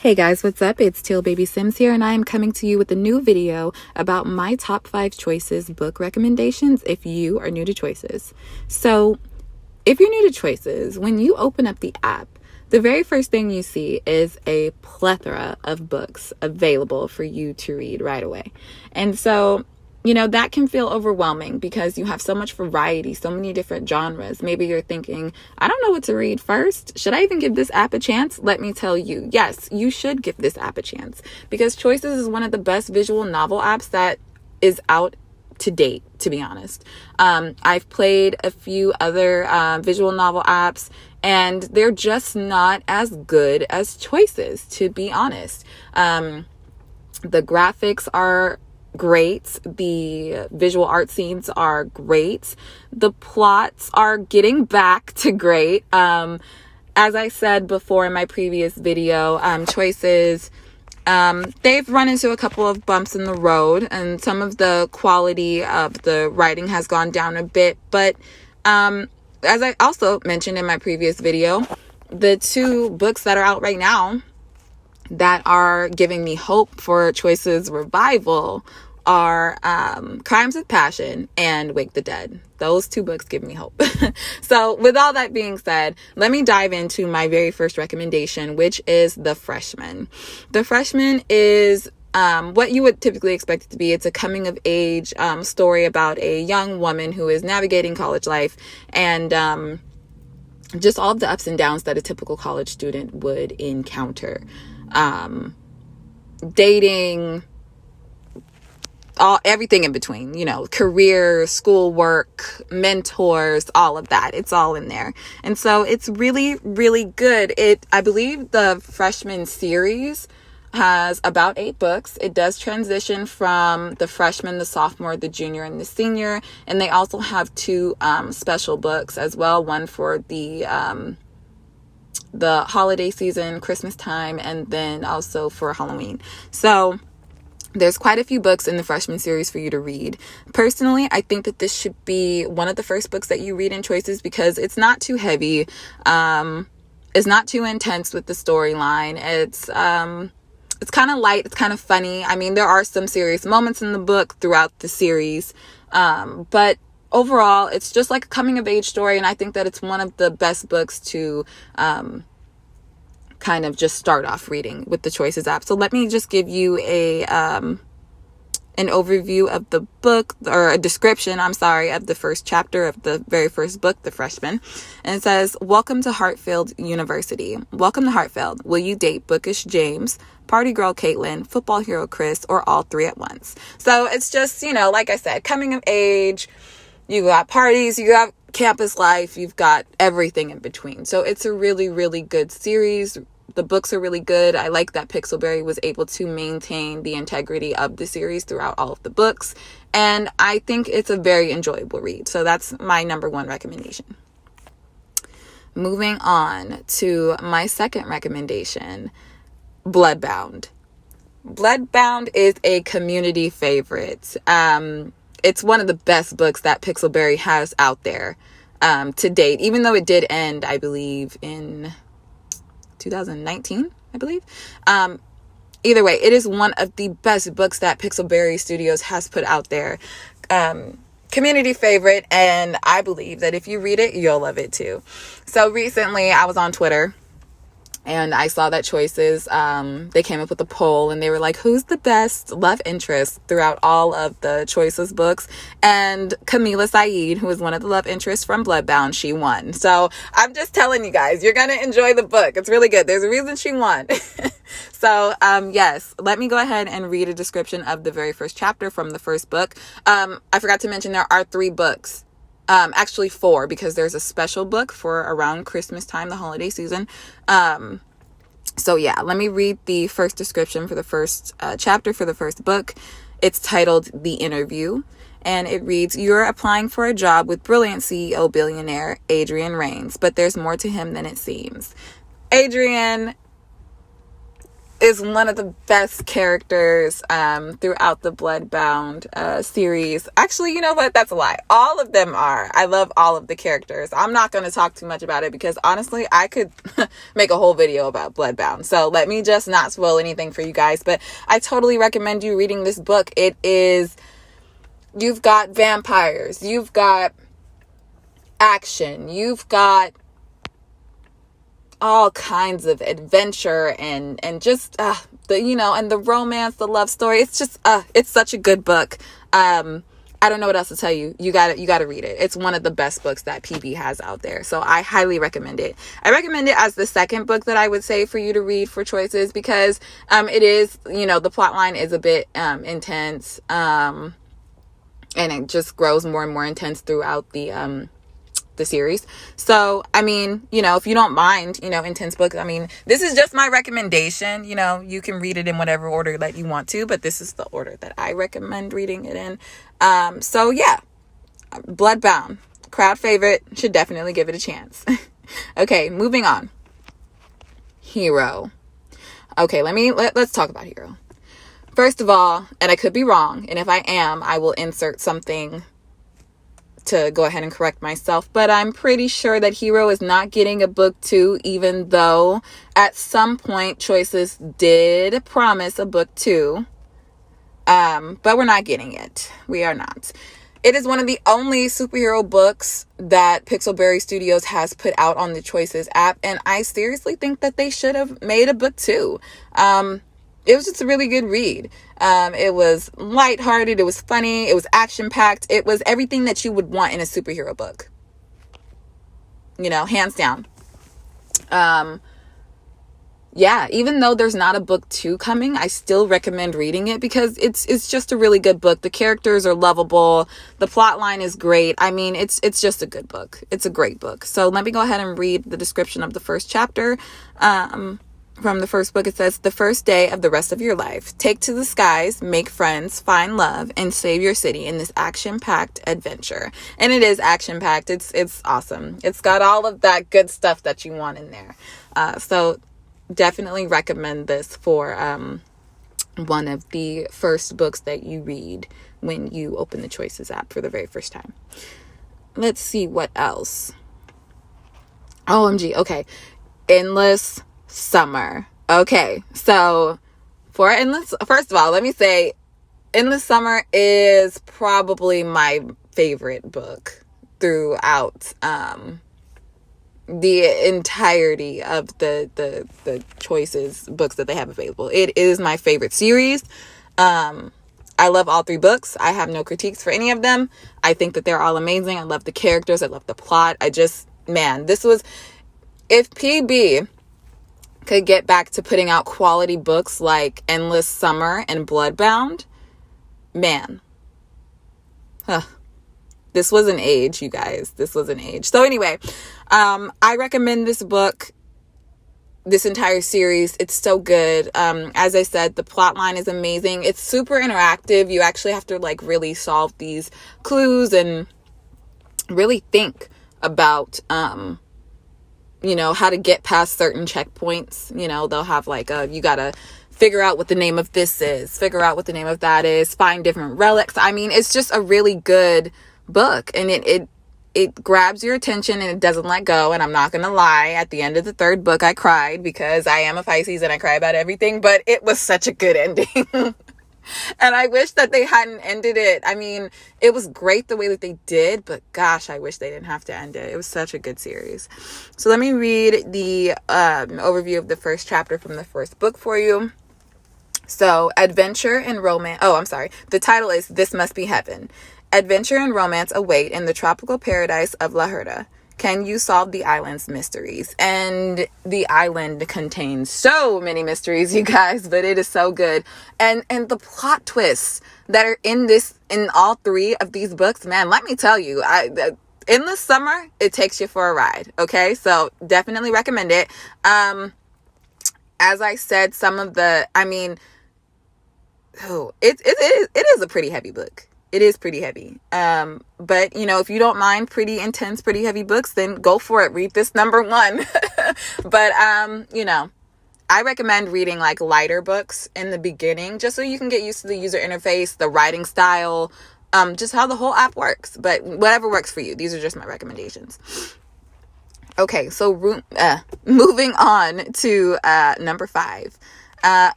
Hey guys, what's up? It's Tealbby Sims here, and I am coming to you with a new video about my top 5 Choices book recommendations if you are new to Choices. So, if you're new to Choices, when you open up the app, the very first thing you see is a plethora of books available for you to read right away. And so, that can feel overwhelming because you have so much variety, so many different genres. Maybe you're thinking, I don't know what to read first. Should I even give this app a chance? Let me tell you, yes, you should give this app a chance because Choices is one of the best visual novel apps that is out to date, to be honest. I've played a few other visual novel apps, and they're just not as good as Choices, to be honest. The graphics are great. The visual art scenes are great. The plots are getting back to great. As I said before in my previous video, Choices, they've run into a couple of bumps in the road, and some of the quality of the writing has gone down a bit. But as I also mentioned in my previous video, the 2 books that are out right now that are giving me hope for Choices revival are Crimes with Passion and Wake the Dead. Those 2 books give me hope. So with all that being said, let me dive into my very first recommendation, which is The Freshman. The Freshman is what you would typically expect it to be. It's a coming of age story about a young woman who is navigating college life and just all of the ups and downs that a typical college student would encounter. Dating, everything in between, career, schoolwork, mentors, all of that. It's all in there. And so it's really, really good. I believe the Freshman series has about 8 books. It does transition from the freshman, the sophomore, the junior, and the senior. And they also have 2 special books as well. One for the holiday season, Christmas time, and then also for Halloween. So there's quite a few books in the Freshman series for you to read. Personally, I think that this should be one of the first books that you read in Choices because it's not too heavy. It's not too intense with the storyline. It's kind of light. It's kind of funny. I mean, there are some serious moments in the book throughout the series. But overall, it's just like a coming of age story. And I think that it's one of the best books to kind of just start off reading with the Choices app. So let me just give you an overview of the book, or a description, of the first chapter of the very first book, The Freshman. And it says, "Welcome to Hartfield University. Welcome to Hartfield. Will you date bookish James, party girl Caitlin, football hero Chris, or all 3 at once?" So it's just, like I said, coming of age. You got parties, you got campus life, you've got everything in between. So it's a really, really good series. The books are really good. I like that Pixelberry was able to maintain the integrity of the series throughout all of the books. And I think it's a very enjoyable read. So that's my number 1 recommendation. Moving on to my second recommendation, Bloodbound. Bloodbound is a community favorite. It's one of the best books that Pixelberry has out there to date, even though it did end, I believe, in 2019, I believe. Either way, it is one of the best books that Pixelberry Studios has put out there. Community favorite, and I believe that if you read it, you'll love it too. So recently, I was on Twitter, and I saw that Choices, they came up with a poll, and they were like, who's the best love interest throughout all of the Choices books? And Camila Saeed, who is one of the love interests from Bloodbound, she won. So I'm just telling you guys, you're going to enjoy the book. It's really good. There's a reason she won. So, yes, let me go ahead and read a description of the very first chapter from the first book. I forgot to mention there are 3 books. Actually 4, because there's a special book for around Christmas time, the holiday season. So yeah, let me read the first description for the first chapter for the first book. It's titled The Interview, and it reads, "You're applying for a job with brilliant CEO billionaire Adrian Raines, but there's more to him than it seems." Adrian, is one of the best characters throughout the Bloodbound series. Actually, you know what? That's a lie. All of them are. I love all of the characters. I'm not going to talk too much about it because honestly, I could make a whole video about Bloodbound. So let me just not spoil anything for you guys. But I totally recommend you reading this book. You've got vampires. You've got action. You've got all kinds of adventure and just and the romance, the love story. It's just it's such a good book. I don't know what else to tell you. You got to read it. It's one of the best books that PB has out there. So I highly recommend it. I recommend it as the second book that I would say for you to read for Choices because it is, the plot line is a bit intense and it just grows more and more intense throughout the series. So, I mean, if you don't mind, intense books, I mean, this is just my recommendation. You can read it in whatever order that you want to, but this is the order that I recommend reading it in. So yeah, Bloodbound, crowd favorite, should definitely give it a chance. Okay, moving on. Hero. Okay, let's talk about Hero. First of all, and I could be wrong, and if I am, I will insert something to go ahead and correct myself, but I'm pretty sure that Hero is not getting a book 2, even though at some point Choices did promise a book 2. But we're not getting it. We are not. It is one of the only superhero books that Pixelberry Studios has put out on the Choices app, and I seriously think that they should have made a book 2. It was just a really good read. It was lighthearted. It was funny. It was action-packed. It was everything that you would want in a superhero book. Hands down. Yeah, even though there's not a book 2 coming, I still recommend reading it because it's just a really good book. The characters are lovable. The plot line is great. I mean, it's just a good book. It's a great book. So let me go ahead and read the description of the first chapter. From the first book, it says, the first day of the rest of your life. Take to the skies, make friends, find love, and save your city in this action-packed adventure. And it is action-packed. It's awesome. It's got all of that good stuff that you want in there. So definitely recommend this for one of the first books that you read when you open the Choices app for the very first time. Let's see what else. OMG. Okay. Endless Summer. Okay, so for Endless, first of all, let me say Endless Summer is probably my favorite book throughout the entirety of the Choices books that they have available. It is my favorite series. I love all 3 books. I have no critiques for any of them. I think that they're all amazing. I love the characters. I love the plot. If PB could get back to putting out quality books like Endless Summer and Bloodbound, man. This was an age, you guys. This was an age. So anyway, I recommend this book, this entire series. It's so good. As I said, the plot line is amazing. It's super interactive. You actually have to really solve these clues and really think about how to get past certain checkpoints. They'll have you gotta figure out what the name of this is, figure out what the name of that is, find different relics. I mean, it's just a really good book, and it grabs your attention and it doesn't let go. And I'm not gonna lie, at the end of the 3rd book, I cried because I am a Pisces and I cry about everything, but it was such a good ending. And I wish that they hadn't ended it. I mean, it was great the way that they did, but gosh, I wish they didn't have to end it. It was such a good series. So let me read the overview of the first chapter from the first book for you. So, adventure and romance. Oh, I'm sorry. The title is This Must Be Heaven. Adventure and romance await in the tropical paradise of La Herda. Can you solve the island's mysteries? And the island contains so many mysteries, you guys, but it is so good. And the plot twists that are in all 3 of these books, man, let me tell you, Endless Summer, it takes you for a ride. Okay, so definitely recommend it. As I said, it is a pretty heavy book. It is pretty heavy. But, if you don't mind pretty intense, pretty heavy books, then go for it. Read this number 1. But, I recommend reading like lighter books in the beginning, just so you can get used to the user interface, the writing style, just how the whole app works. But whatever works for you. These are just my recommendations. Okay, so moving on to number 5.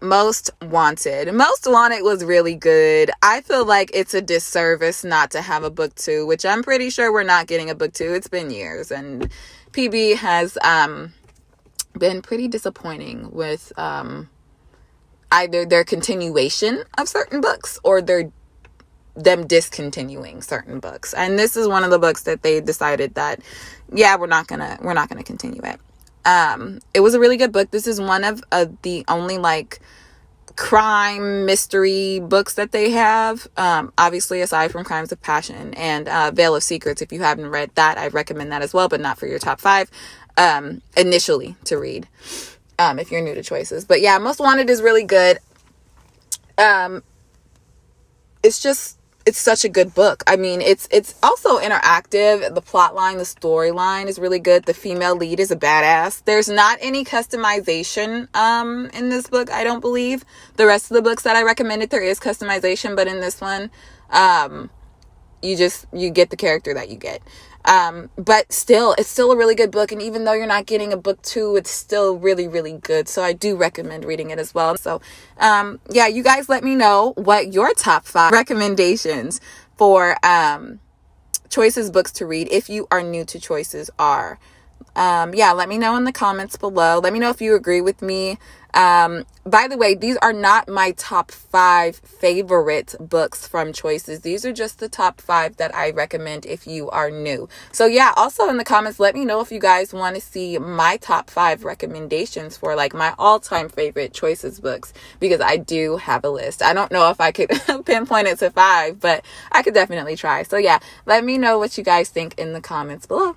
Most Wanted. Most Wanted was really good. I feel like it's a disservice not to have a book 2, which I'm pretty sure we're not getting a book 2. It's been years, and PB has been pretty disappointing with either their continuation of certain books or them discontinuing certain books. And this is one of the books that they decided that, yeah, we're not gonna continue it. It was a really good book. This is one of the only like crime mystery books that they have. Obviously, aside from Crimes of Passion and Veil of Secrets. If you haven't read that, I recommend that as well, but not for your top 5 initially to read if you're new to Choices. But yeah, Most Wanted is really good. It's such a good book. I mean, it's also interactive. The plot line, the storyline is really good. The female lead is a badass. There's not any customization in this book, I don't believe. The rest of the books that I recommended, there is customization, but in this one, you get the character that you get. But still, it's still a really good book. And even though you're not getting a book 2, it's still really, really good. So I do recommend reading it as well. So, yeah, you guys let me know what your top 5 recommendations for, Choices books to read if you are new to Choices are. Yeah, let me know in the comments below. Let me know if you agree with me. By the way, these are not my top 5 favorite books from Choices. These are just the top 5 that I recommend if you are new. So yeah, also in the comments, let me know if you guys want to see my top 5 recommendations for like my all-time favorite Choices books, because I do have a list. I don't know if I could pinpoint it to 5, but I could definitely try. So yeah, let me know what you guys think in the comments below.